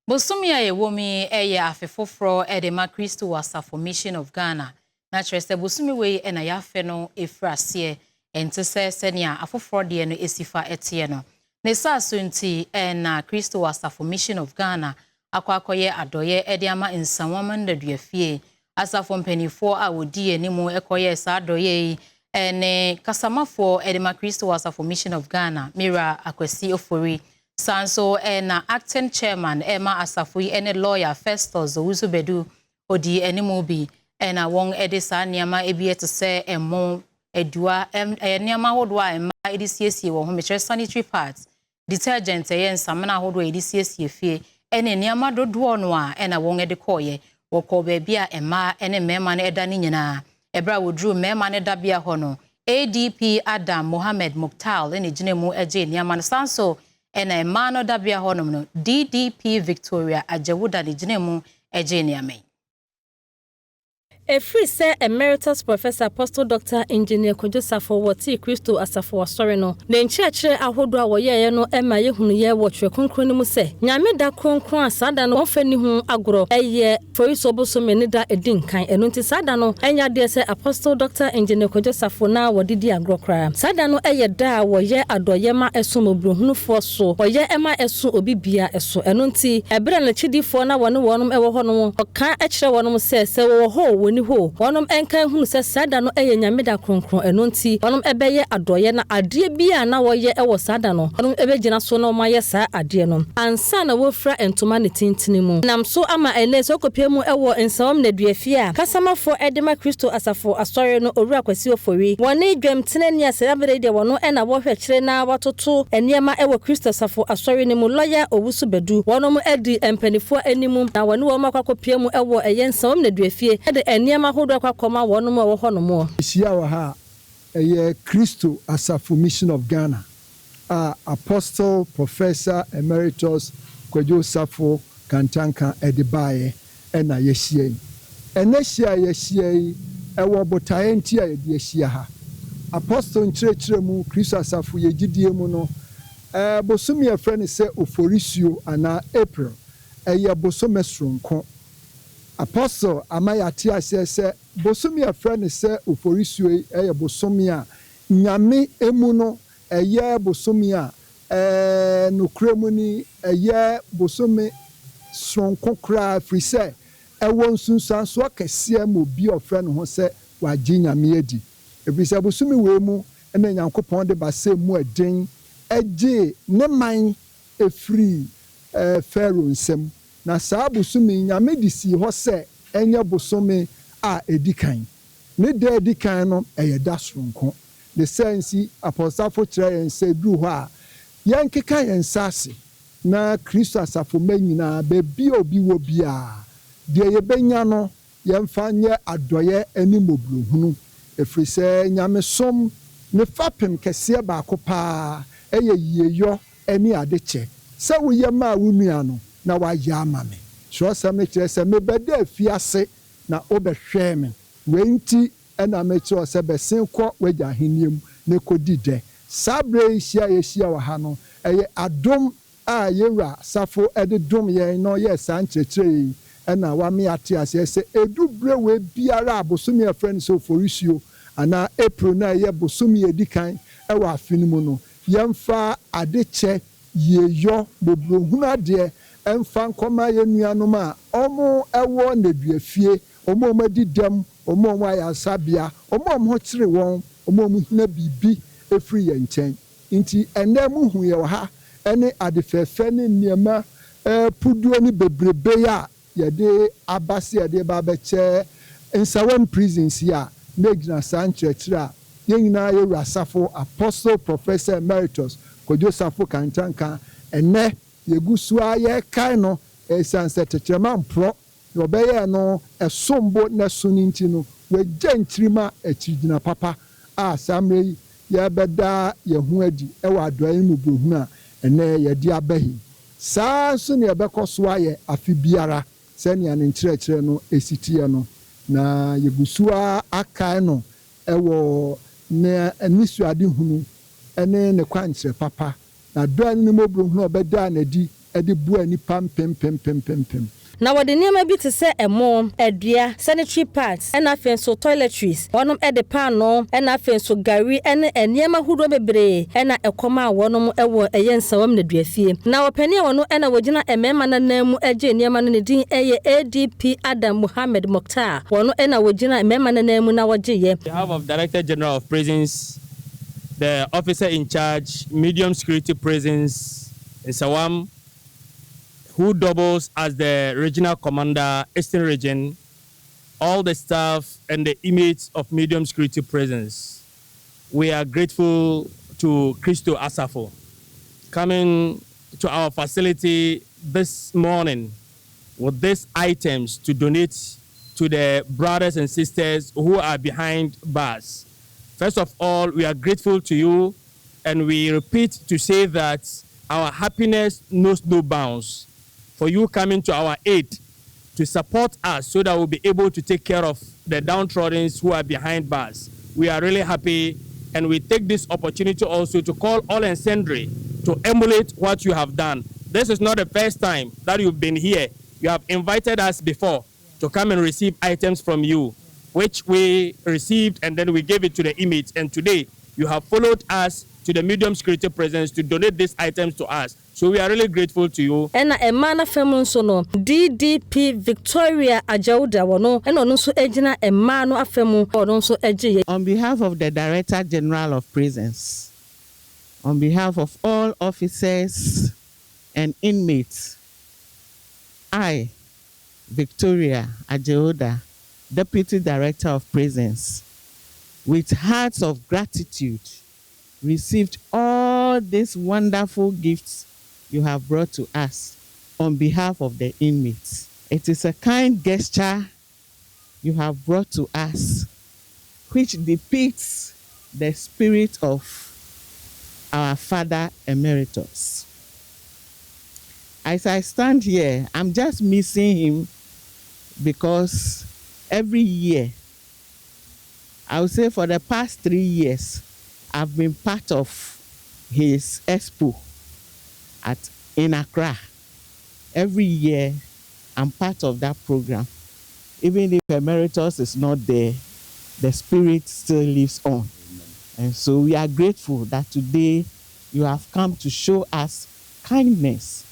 Bosumi a yewomi eye afefofro edema Kristo Asafo Mission of Ghana. Na kyerese bosumi we na yafe no efrase ente senia afofro de no esifa etie no. Ne saso nti na Kristo Asafo Mission of Ghana akwakoye adoye ediama Nsawam ndaduafie. Asafo mpanifo a wodi enimu ekoye sa adoye ene kasamafo edema Kristo Asafo Mission of Ghana Mira Akwasi Oforiwaa Sanso na acting chairman Emma Asafo ene lawyer Festus Uzubedu odi enimobi na won edisa niama ebiete se emo edua niama hodwa emma edisiesie wo ho metre sanitary pads detergent nsamana hodwa edisiesie fie ene niama dodo no a na won edekoye woko bebia emma ene mema na eda ni nyina ebra wodru mema na da bia ho no ADP Adam Mohammed Mukhtar ene ginemu eje niama sanso ena emano dabia honom no DDP Victoria Ajawuda ni ginemu eje niame. A free say Emeritus Professor Apostle Dr. Engineer Asafo wati Kristo Asafo asori no ne nkyerɛkyerɛ ahodo a wɔyɛ no ema yehunu ye wɔtwe konkron mu sɛ nyame da konkron asada no wɔfani hu agoro ɛyɛ foriso boso me da edinkan ɛno nti sada no enya de sɛ Apostle Dr. Engineer Asafo na wɔdidi agoro kra sada no ɛyɛ da a wɔyɛ adoye ma ɛso mobrohunufo so wɔyɛ ema ɛso obibia ɛso ɛno nti ɛbere na chidifo na wɔne wɔnom ɛwɔ hɔ no ɔka ɛkyerɛ wɔnom sɛ wɔwɔ hɔ ho wonom enkan hunu se sada no eye nyameda kronkron eno nti wonom ebeye adoye na ade bia na woye ewo sada no wonom ebegina so na omaye sa ade no ansa na wofra entoma ne tintini mu nam so ama ene so kopie mu ewo Nsawam na duafia kasamafo edema Kristo Asafo asori no owura Kwasi Oforiwaa woni dwam tenani asabere de wono na wo hwekire na watoto eniema ewo Kristo Asafo asori ne mu lawyer Uzubedu wonom edi empanifo animu na woni wo makopie mu ewo eye Nsawam na duafie ede niema hodo kwa koma wonom wo ho no mo isia wa ha Kristo Asafo Mission of Ghana Apostle Professor Emeritus Asafo Kantanka edibaye na yehie enehia yehie ewo botaye nti a yehie ha Apostle nkyerɛkyerɛ mu Kristo Asafo yegidie mu no bosumi afrɛ se Oforiwaa ana April bosome sronko Apostle amayati asese bosomi afrɛ se Oforiwaa bosomi a nyame emu no bosomi a nukremu ni bosomi sonko kra frise nsunsanso akɛse ma obi ofrɛ no ho se wagye nyame adi ebisa bosomi we mu na Nyankopɔn de basɛ mu adin agye ne man efri Pharaoh nsem na saa bosomi nyame di si ho se enya bosomi a edikan ne da edikan no da soronko the sense Apostle kyerɛ yen se duru ho a yen keka yen sase na Kristo Asafo manyina bebi obi wo bia de yebenya no yen fa nye adoye ani mobrohunu efri se nyame som ne fapem kese ba kopa yeyo ani adeche se wo yema wonua no na wa yama me so sam ne kire se me beda afiase na obehwe me wenti na me kire se besen kɔ wagya heniem ne kodi de sabre yehia wa ha no adom a yewura safo dom ye no ye san kyerɛkyerɛ na wa me ate ase se edubre we biara abosomi afrɛ so Oforiwaa ana April na ye bosomi edikan wa afinimu no yemfa adekyɛ yeyo bobrohuna de emfa nkoma yenuanom a omo ewo neduafie omo madidam omo ayasabia omo ho kyere won omo hina bibi efri ye nkyɛn nti ene mu hu ye ha ene adefefe ne niema puduo ni bebrebe ya yede abase yede ba beche Nsawam prisons ya negina sankyerɛkyerɛ a yenyina ye Asafo Apostle Professor Emeritus Asafo Kantanka ene yegusua ye kai no esanse tetrema mpro obeye no esombo na suninti no wejantrima echigina papa samre ye beda ye hu adi ewa adoye mu bohu a ene ye di abahi saa so ne yebekoso aye afibiara se ne an nkyerɛkyerɛ no esitie no na yegusua akai no ewo ne anisuade hunu ene ne kwankyerɛ papa na doan ni mobro hu obeda na di ɛde bua nipa mpem. Na wɔde nneɛma bi te sɛ ɛmo, ɛdua, sanitary pads, ɛna afei nso toiletries. Wɔnom ɛde paano, ɛna afei nso gari ɛne nneɛma ahodoɔ bebree ɛna ɛkɔm a wɔnom ɛwɔ ɛyɛ nsawam na duafie. Na wɔpɛni a wɔno ɛna wɔgyina mmarima nan mu ɛgye nneɛma no ne din ɛyɛ ADP Adam Muhammad Mokhtar. Wɔno ɛna wɔgyina mmarima nan mu na wɔgye yɛ. On behalf of Director General of Prisons, the officer in charge, medium security prisons, Nsawam, who doubles as the regional commander, Eastern Region, all the staff and the inmates of medium security prisons. We are grateful to Kristo Asafo coming to our facility this morning with these items to donate to the brothers and sisters who are behind bars. First of all, we are grateful to you, and we repeat to say that our happiness knows no bounds for you coming to our aid to support us so that we'll be able to take care of the downtrodden who are behind bars. We are really happy, and we take this opportunity also to call all and sundry to emulate what you have done. This is not the first time that you've been here. You have invited us before to come and receive items from you, which we received, and then we gave it to the inmates. And today, you have followed us to the medium security presence to donate these items to us. So we are really grateful to you. And a man of no DDP Victoria Ajauda wono and also ejina a man of femu or also eji. On behalf of the Director General of Prisons, on behalf of all officers and inmates, I, Victoria Ajauda, Deputy Director of Prisons, with hearts of gratitude, received all these wonderful gifts you have brought to us on behalf of the inmates. It is a kind gesture you have brought to us, which depicts the spirit of our Father Emeritus. As I stand here, I'm just missing him because every year, I would say for the past 3 years, I've been part of his expo in Accra. Every year, I'm part of that program. Even if Emeritus is not there, the spirit still lives on. And so we are grateful that today you have come to show us kindness